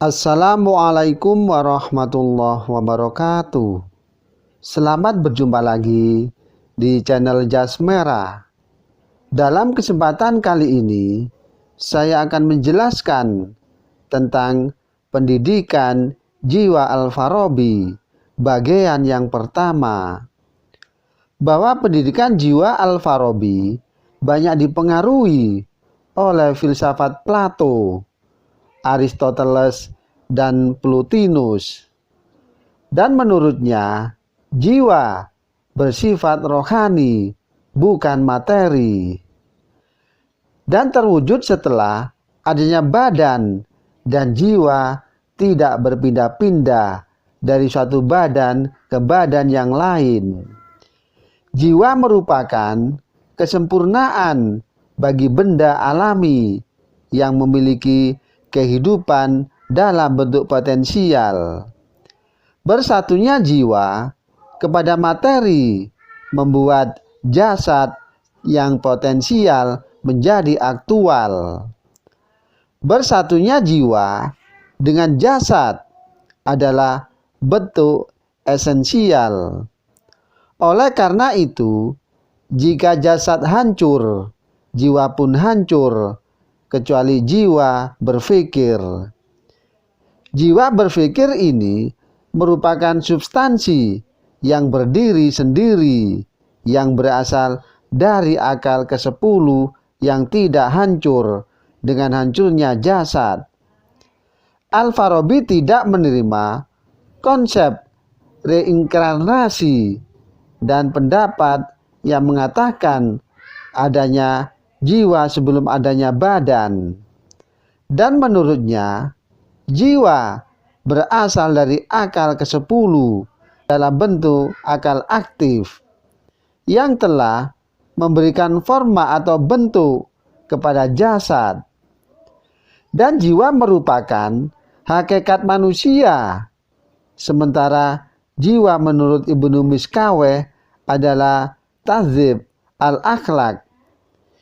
Assalamualaikum warahmatullahi wabarakatuh. Selamat berjumpa lagi di channel Jas Merah. Dalam kesempatan kali ini, saya akan menjelaskan tentang pendidikan jiwa Al-Farabi bagian yang pertama. Bahwa pendidikan jiwa Al-Farabi banyak dipengaruhi oleh filsafat Plato, Aristoteles, dan Plotinus. Dan menurutnya, jiwa bersifat rohani, bukan materi. Dan terwujud setelah adanya badan dan jiwa tidak berpindah-pindah dari suatu badan ke badan yang lain. Jiwa merupakan kesempurnaan bagi benda alami yang memiliki kehidupan dalam bentuk potensial. Bersatunya jiwa kepada materi membuat jasad yang potensial menjadi aktual. Bersatunya jiwa dengan jasad adalah bentuk esensial. Oleh karena itu, jika jasad hancur, jiwa pun hancur, kecuali jiwa berpikir. Jiwa berpikir ini merupakan substansi yang berdiri sendiri, yang berasal dari akal ke-10 yang tidak hancur dengan hancurnya jasad. Al-Farabi tidak menerima konsep reinkarnasi dan pendapat yang mengatakan adanya jiwa sebelum adanya badan. Dan menurutnya, jiwa berasal dari akal ke-10 dalam bentuk akal aktif yang telah memberikan forma atau bentuk kepada jasad. Dan jiwa merupakan hakikat manusia, sementara jiwa menurut Ibnu Miskaweh adalah tadzib al-akhlak.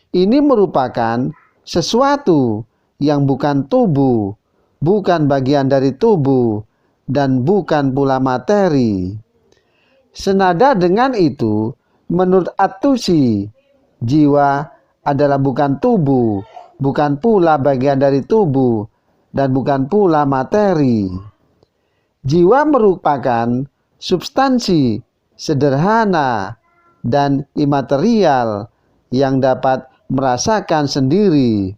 Ini merupakan sesuatu yang bukan tubuh, bukan bagian dari tubuh, dan bukan pula materi. Senada dengan itu, menurut At-Tusi, jiwa adalah bukan tubuh, bukan pula bagian dari tubuh, dan bukan pula materi. Jiwa merupakan substansi sederhana dan imaterial yang dapat merasakan sendiri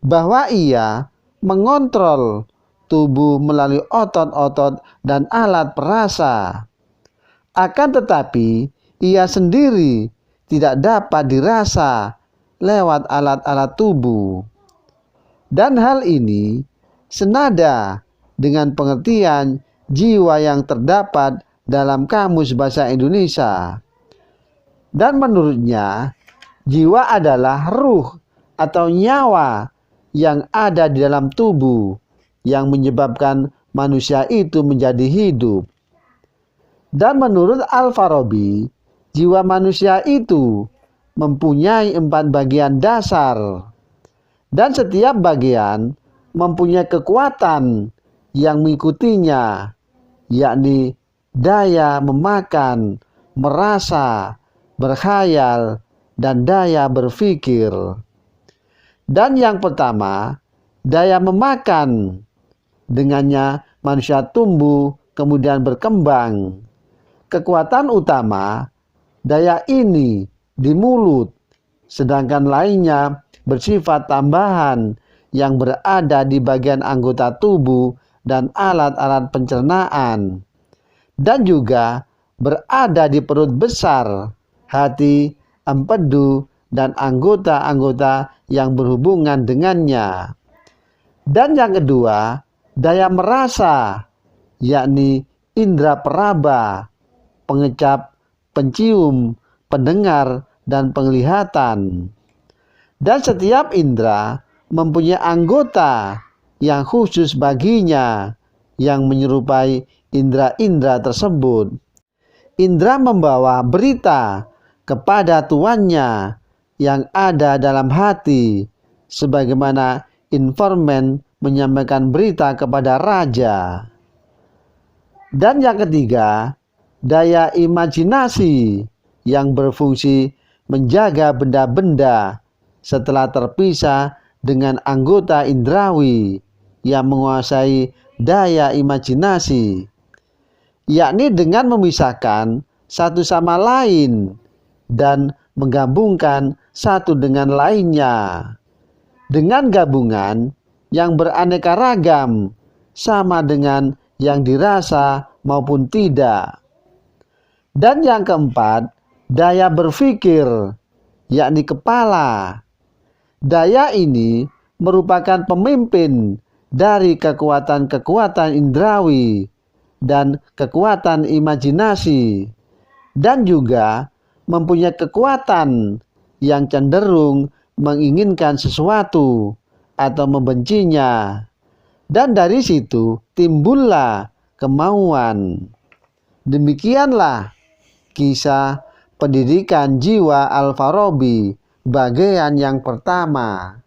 bahwa ia mengontrol tubuh melalui otot-otot dan alat perasa. Akan tetapi, ia sendiri tidak dapat dirasa lewat alat-alat tubuh. Dan hal ini senada dengan pengertian jiwa yang terdapat dalam Kamus Bahasa Indonesia. Dan menurutnya, jiwa adalah ruh atau nyawa yang ada di dalam tubuh yang menyebabkan manusia itu menjadi hidup. Dan menurut Al-Farabi, jiwa manusia itu mempunyai 4 bagian dasar. Dan setiap bagian mempunyai kekuatan yang mengikutinya, yakni daya memakan, merasa, berkhayal, dan daya berpikir. Dan yang pertama, daya memakan. Dengannya manusia tumbuh kemudian berkembang. Kekuatan utama daya ini di mulut, sedangkan lainnya bersifat tambahan yang berada di bagian anggota tubuh dan alat-alat pencernaan, dan juga berada di perut besar, hati, empedu, dan anggota-anggota yang berhubungan dengannya. Dan yang kedua, daya merasa, yakni indera peraba, pengecap, pencium, pendengar, dan penglihatan. Dan setiap indera mempunyai anggota yang khusus baginya yang menyerupai indera-indera tersebut. Indra membawa berita kepada tuannya yang ada dalam hati, sebagaimana informan menyampaikan berita kepada raja. Dan yang ketiga, daya imajinasi yang berfungsi menjaga benda-benda setelah terpisah dengan anggota indrawi yang menguasai daya imajinasi, yakni dengan memisahkan satu sama lain dan menggabungkan satu dengan lainnya dengan gabungan yang beraneka ragam, sama dengan yang dirasa maupun tidak. Dan yang keempat, daya berpikir, yakni kepala. Daya ini merupakan pemimpin dari kekuatan-kekuatan indrawi dan kekuatan imajinasi, dan juga mempunyai kekuatan yang cenderung menginginkan sesuatu atau membencinya. Dan dari situ timbullah kemauan. Demikianlah kisah pendidikan jiwa Al-Farabi bagian yang pertama.